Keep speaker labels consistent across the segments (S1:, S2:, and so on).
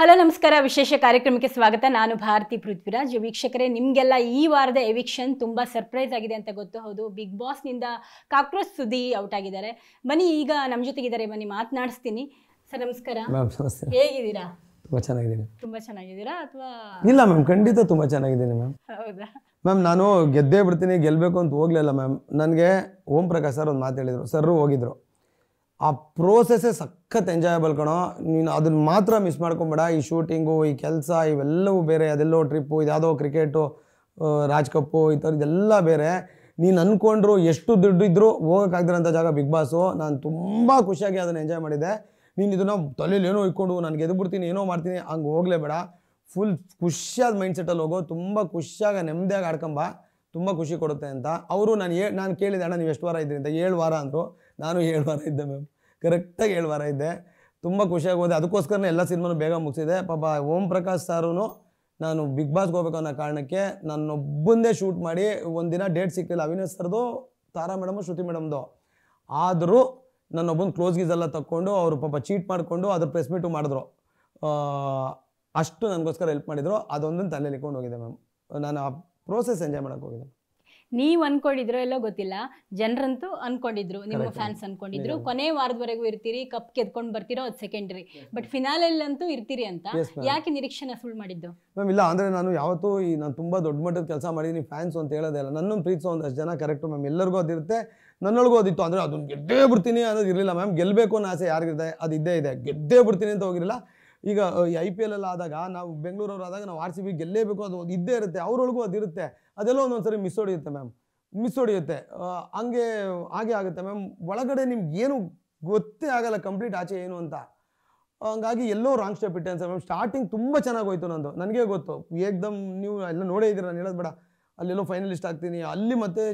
S1: Hello ನಮಸ್ಕಾರ, ವಿಶೇಷ ಕಾರ್ಯಕ್ರಮಕ್ಕೆ ಸ್ವಾಗತ. ನಾನು ಭಾರತಿ ಪೃಥ್ವಿರಾಜ್. ವೀಕ್ಷಕರೇ, ನಿಮಗೆಲ್ಲ ಈ ವಾರದ ಎವಿಕ್ಷನ್ ತುಂಬ ಸರ್ಪ್ರೈಸ್ ಆಗಿದೆ ಅಂತ ಗೊತ್ತು. ಹೌದು, ಬಿಗ್ ಬಾಸ್ನಿಂದ ಕಾಕ್ರೋಚ್ ಸುದಿ ಔಟ್ ಆಗಿದ್ದಾರೆ. ಬನ್ನಿ, ಈಗ ನಮ್ಮ ಜೊತೆಗಿದ್ದಾರೆ, ಬನ್ನಿ ಮಾತನಾಡಿಸ್ತೀನಿ. ಸರ್ ನಮಸ್ಕಾರ.
S2: ನಮಸ್ತೆ.
S1: ಹೇಗಿದ್ದೀರಾ?
S2: ತುಂಬ ಚೆನ್ನಾಗಿದ್ದೀನಿ.
S1: ತುಂಬ ಚೆನ್ನಾಗಿದ್ದೀರಾ ಅಥವಾ?
S2: ಇಲ್ಲ ಮ್ಯಾಮ್, ಖಂಡಿತ ತುಂಬ ಚೆನ್ನಾಗಿದ್ದೀನಿ ಮ್ಯಾಮ್.
S1: ಹೌದಾ
S2: ಮ್ಯಾಮ್, ನಾನು ಗೆದ್ದೇ ಬಿಡ್ತೀನಿ, ಗೆಲ್ಲಬೇಕು ಅಂತ ಹೋಗಲಿಲ್ಲ ಮ್ಯಾಮ್. ನನಗೆ ಓಂ ಪ್ರಕಾಶ್ ಸರ್ ಒಂದು ಮಾತು ಹೇಳಿದರು. ಸರ್ರು ಹೋಗಿದ್ರು, ಆ ಪ್ರೋಸೆಸ್ಸೇ ಸಖತ್ ಎಂಜಾಯಬಲ್ ಕಣೋ, ನೀನು ಅದನ್ನು ಮಾತ್ರ ಮಿಸ್ ಮಾಡ್ಕೊಂಬೇಡ. ಈ ಶೂಟಿಂಗು, ಈ ಕೆಲಸ ಇವೆಲ್ಲವೂ ಬೇರೆ, ಅದೆಲ್ಲೋ ಟ್ರಿಪ್ಪು, ಇದ್ಯಾವುದೋ ಕ್ರಿಕೆಟು, ರಾಜ್ ಕಪ್ಪು, ಈ ಥರದ್ದೆಲ್ಲ ಬೇರೆ. ನೀನು ಅಂದ್ಕೊಂಡ್ರು ಎಷ್ಟು ದುಡ್ಡು ಇದ್ದರೂ ಹೋಗೋಕ್ಕಾಗ್ದಿರೋಂಥ ಜಾಗ ಬಿಗ್ ಬಾಸು. ನಾನು ತುಂಬ ಖುಷಿಯಾಗಿ ಅದನ್ನು ಎಂಜಾಯ್ ಮಾಡಿದ್ದೆ. ನೀನು ಇದನ್ನು ತಲೆಯಲ್ಲಿ ಏನೋ ಇಟ್ಕೊಂಡು ನಾನು ಗೆದ್ದುಬಿಡ್ತೀನಿ, ಏನೋ ಮಾಡ್ತೀನಿ, ಹಂಗೆ ಹೋಗಲೇಬೇಡ. ಫುಲ್ ಖುಷಿಯಾದ ಮೈಂಡ್ಸೆಟ್ಟಲ್ಲಿ ಹೋಗೋ, ತುಂಬ ಖುಷಿಯಾಗಿ ನೆಮ್ಮದಿಯಾಗಿ ಆಡ್ಕೊಂಬ, ತುಂಬ ಖುಷಿ ಕೊಡುತ್ತೆ ಅಂತ. ಅವರು ನಾನು ಕೇಳಿದೆ, ಅಣ್ಣ ನೀವು ಎಷ್ಟು ವಾರ ಇದ್ರಿ ಅಂತ. 7 ವಾರ ಅಂದರು. ನಾನು 7 ವಾರ ಇದ್ದೆ ಮ್ಯಾಮ್, ಕರೆಕ್ಟಾಗಿ 7 ವಾರ ಇದ್ದೆ. ತುಂಬ ಖುಷಿಯಾಗಿ ಹೋದೆ. ಅದಕ್ಕೋಸ್ಕರನೇ ಎಲ್ಲ ಸಿನಿಮಾನು ಬೇಗ ಮುಗಿಸಿದೆ. ಪಾಪ ಓಂ ಪ್ರಕಾಶ್ ಸಾರೂ ನಾನು ಬಿಗ್ ಬಾಸ್ಗೆ ಹೋಗ್ಬೇಕು ಅನ್ನೋ ಕಾರಣಕ್ಕೆ ನನ್ನೊಬ್ಬಂದೇ ಶೂಟ್ ಮಾಡಿ ಒಂದಿನ ಡೇಟ್ ಸಿಕ್ಕಿಲ್ಲ. ಅವಿನಾಶ್ ಸರ್ದು, ತಾರಾ ಮೇಡಮು, ಶ್ರುತಿ ಮೇಡಮ್ದು. ಆದರೂ ನನ್ನೊಬ್ಬನ ಕ್ಲೋಸ್ ಗೀಸೆಲ್ಲ ತಕ್ಕೊಂಡು ಅವರು ಪಾಪ ಚೀಟ್ ಮಾಡಿಕೊಂಡು ಅದ್ರ ಪ್ರೆಸ್ ಮೀಟು ಮಾಡಿದ್ರು. ಅಷ್ಟು ನನಗೋಸ್ಕರ ಹೆಲ್ಪ್ ಮಾಡಿದರು. ಅದೊಂದನ್ನು ತಲೆಯಲ್ಲಿ ಇಟ್ಕೊಂಡು ಹೋಗಿದೆ ಮ್ಯಾಮ್. ನಾನು ಆ ಪ್ರೋಸೆಸ್ ಎಂಜಾಯ್ ಮಾಡೋಕ್ಕೆ ಹೋಗಿದೆ.
S1: ನೀವು ಅನ್ಕೊಂಡಿದ್ರೋ ಎಲ್ಲೋ ಗೊತ್ತಿಲ್ಲ, ಜನರಂತೂ ಅನ್ಕೊಂಡಿದ್ರು, ನಿಮ್ಮ ಫ್ಯಾನ್ಸ್ ಅನ್ಕೊಂಡಿದ್ರು ಕೊನೆ ವಾರದವರೆಗೂ ಇರ್ತೀರಿ, ಕಪ್ ಗೆದ್ಕೊಂಡು ಬರ್ತಿರೋ ಅದು ಸೆಕೆಂಡ್ರಿ, ಬಟ್ ಫಿನಾಲಲ್ಲಂತೂ ಇರ್ತೀರಿ ಅಂತ. ಯಾಕೆ ನಿರೀಕ್ಷೆನ ಸುಳ್ಳು ಮಾಡಿದ್ದು
S2: ಮ್ಯಾಮ್? ಇಲ್ಲ, ಅಂದರೆ ನಾನು ಯಾವತ್ತೂ ನಾನು ತುಂಬ ದೊಡ್ಡ ಮಟ್ಟದ ಕೆಲಸ ಮಾಡಿದ್ದೀನಿ, ಫ್ಯಾನ್ಸ್ ಅಂತ ಹೇಳೋದೇ ಇಲ್ಲ. ನನ್ನನ್ನು ಪ್ರೀತಿಸೋ ಒಂದಷ್ಟು ಜನ ಕರೆಕ್ಟು ಮ್ಯಾಮ್, ಎಲ್ಲರಿಗೂ ಅದಿರುತ್ತೆ, ನನ್ನೊಳಗೂ ಅದಿತ್ತು. ಅಂದರೆ ಅದನ್ನು ಗೆದ್ದೇ ಬಿಡ್ತೀನಿ ಅನ್ನೋದು ಇರಲಿಲ್ಲ ಮ್ಯಾಮ್. ಗೆಲ್ಲಬೇಕು ಅನ್ನೋ ಆಸೆ ಯಾರಿಗಿದೆ, ಅದು ಇದ್ದೇ ಇದೆ. ಗೆದ್ದೇ ಬಿಡ್ತೀನಿ ಅಂತ ಹೋಗಿರಲಿಲ್ಲ. ಈಗ ಈ IPL ಎಲ್ಲ ಆದಾಗ, ನಾವು ಬೆಂಗಳೂರವ್ರು ಆದಾಗ ನಾವು RCB ಗೆಲ್ಲೇಬೇಕು, ಅದು ಇದ್ದೇ ಇರುತ್ತೆ. ಅವ್ರೊಳಗೂ ಅದಿರುತ್ತೆ. ಅದೆಲ್ಲೋ ಒಂದೊಂದ್ಸರಿ ಮಿಸ್ ಹೊಡಿಯುತ್ತೆ ಮ್ಯಾಮ್, ಮಿಸ್ ಹೊಡಿಯುತ್ತೆ. ಹಾಗೆ ಆಗುತ್ತೆ ಮ್ಯಾಮ್. ಒಳಗಡೆ ನಿಮ್ಗೆ ಏನು ಗೊತ್ತೇ ಆಗಲ್ಲ ಕಂಪ್ಲೀಟ್ ಆಚೆ ಏನು ಅಂತ. ಹಂಗಾಗಿ ಎಲ್ಲೋ ರಾಂಗ್ ಸ್ಟೆಪ್ ಇಟ್ಟೆ ಅನ್ಸ ಮ್ಯಾಮ್. ಸ್ಟಾರ್ಟಿಂಗ್ ತುಂಬ ಚೆನ್ನಾಗಿ ಹೋಯ್ತು ನಂದು, ನನಗೆ ಗೊತ್ತು. ಏಕ್ದಮ್ ನೀವು ಎಲ್ಲ ನೋಡೇ ಇದ್ದೀರ, ನಾನು ಹೇಳೋದು ಬೇಡ. ಅಲ್ಲೆಲ್ಲೋ ಫೈನಲಿಸ್ಟ್ ಆಗ್ತೀನಿ, ಅಲ್ಲಿ ಮತ್ತೆ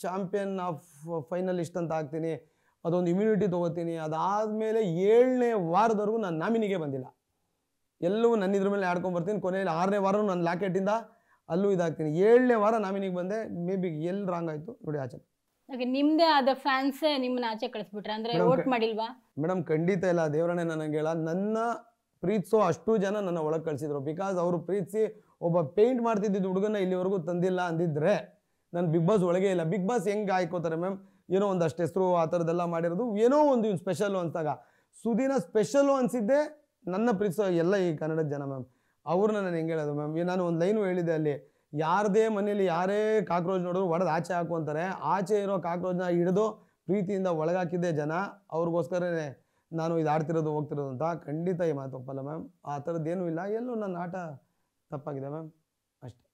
S2: ಚಾಂಪಿಯನ್ ಆಫ್ ಫೈನಲಿಸ್ಟ್ ಅಂತ ಆಗ್ತೀನಿ, ಅದೊಂದು ಇಮ್ಯುನಿಟಿ ತೊಗೋತೀನಿ. ಅದಾದಮೇಲೆ 7ನೇ ವಾರದವರೆಗೂ ನಾನು ನಾಮಿನಿಗೆ ಬಂದಿಲ್ಲ. ಎಲ್ಲವೂ ನನ್ನ ಇದ್ರ ಮೇಲೆ ಆಡ್ಕೊಂಡ್ಬರ್ತೀನಿ. ಕೊನೆಯಲ್ಲಿ 6ನೇ ವಾರ ನಾನು ಲಾಕೆಟಿಂದ ಅಲ್ಲೂ ಇದಾಗ್ತೀನಿ. 7ನೇ ವಾರ ನಾಮಿನಿಗೆ ಬಂದೆ. ಮೇ ಬಿ ಎಲ್ಲಿ ರಾಂಗ್ ಆಯಿತು ನೋಡಿ ಆಚೆ.
S1: ನಿಮ್ದೇ ಆದ ಫ್ಯಾನ್ಸೇ ನಿಮ್ಮನ್ನ ಆಚೆ ಕಳಿಸ್ಬಿಟ್ರೆ, ಅಂದ್ರೆ ವೋಟ್ ಮಾಡಿಲ್ವಾ?
S2: ಮೇಡಮ್, ಖಂಡಿತ ಇಲ್ಲ. ದೇವರನ್ನೇ ನನಗೆ ಹೇಳ, ನನ್ನ ಪ್ರೀತಿಸೋ ಅಷ್ಟು ಜನ ನನ್ನ ಒಳಗೆ ಕಳಿಸಿದ್ರು. ಬಿಕಾಸ್ ಅವರು ಪ್ರೀತಿಸಿ ಒಬ್ಬ ಪೇಂಟ್ ಮಾಡ್ತಿದ್ದಿದ್ದು ಹುಡುಗನ ಇಲ್ಲಿವರೆಗೂ ತಂದಿಲ್ಲ ಅಂದಿದ್ರೆ ನಾನು ಬಿಗ್ ಬಾಸ್ ಒಳಗೆ ಇಲ್ಲ. ಬಿಗ್ ಬಾಸ್ ಹೆಂಗೆ ಆಯ್ಕೋತಾರೆ ಮ್ಯಾಮ್, ಏನೋ ಒಂದಷ್ಟು ಹೆಸರು ಆ ಥರದ್ದೆಲ್ಲ ಮಾಡಿರೋದು, ಏನೋ ಒಂದು ಸ್ಪೆಷಲ್ಲು ಅನ್ಸಾಗ. ಸುದಿನ ಸ್ಪೆಷಲ್ಲು ಅನಿಸಿದ್ದೆ ನನ್ನ ಪ್ರೀತಿಸೋ ಎಲ್ಲ ಈ ಕನ್ನಡದ ಜನ ಮ್ಯಾಮ್. ಅವ್ರನ್ನ ನಾನು ಹೆಂಗೆ ಹೇಳೋದು ಮ್ಯಾಮ್? ನಾನು ಒಂದು ಲೈನು ಹೇಳಿದ್ದೆ ಅಲ್ಲಿ, ಯಾರದೇ ಮನೇಲಿ ಯಾರೇ ಕಾಕ್ರೋಚ್ ನೋಡಿದ್ರು ಒಡೆದು ಆಚೆ ಹಾಕು ಅಂತಾರೆ. ಆಚೆ ಇರೋ ಕಾಕ್ರೋಚ್ನ ಹಿಡಿದು ಪ್ರೀತಿಯಿಂದ ಒಳಗಾಕಿದ್ದೆ ಜನ. ಅವ್ರಿಗೋಸ್ಕರನೇ ನಾನು ಇದು ಆಡ್ತಿರೋದು ಹೋಗ್ತಿರೋದು ಅಂತ. ಖಂಡಿತ ಈ ಮಾತು ಒಪ್ಪಲ್ಲ ಮ್ಯಾಮ್. ಆ ಥರದ್ದೇನೂ ಇಲ್ಲ. ಎಲ್ಲೋ ನನ್ನ ಆಟ ತಪ್ಪಾಗಿದೆ ಮ್ಯಾಮ್, ಅಷ್ಟೇ.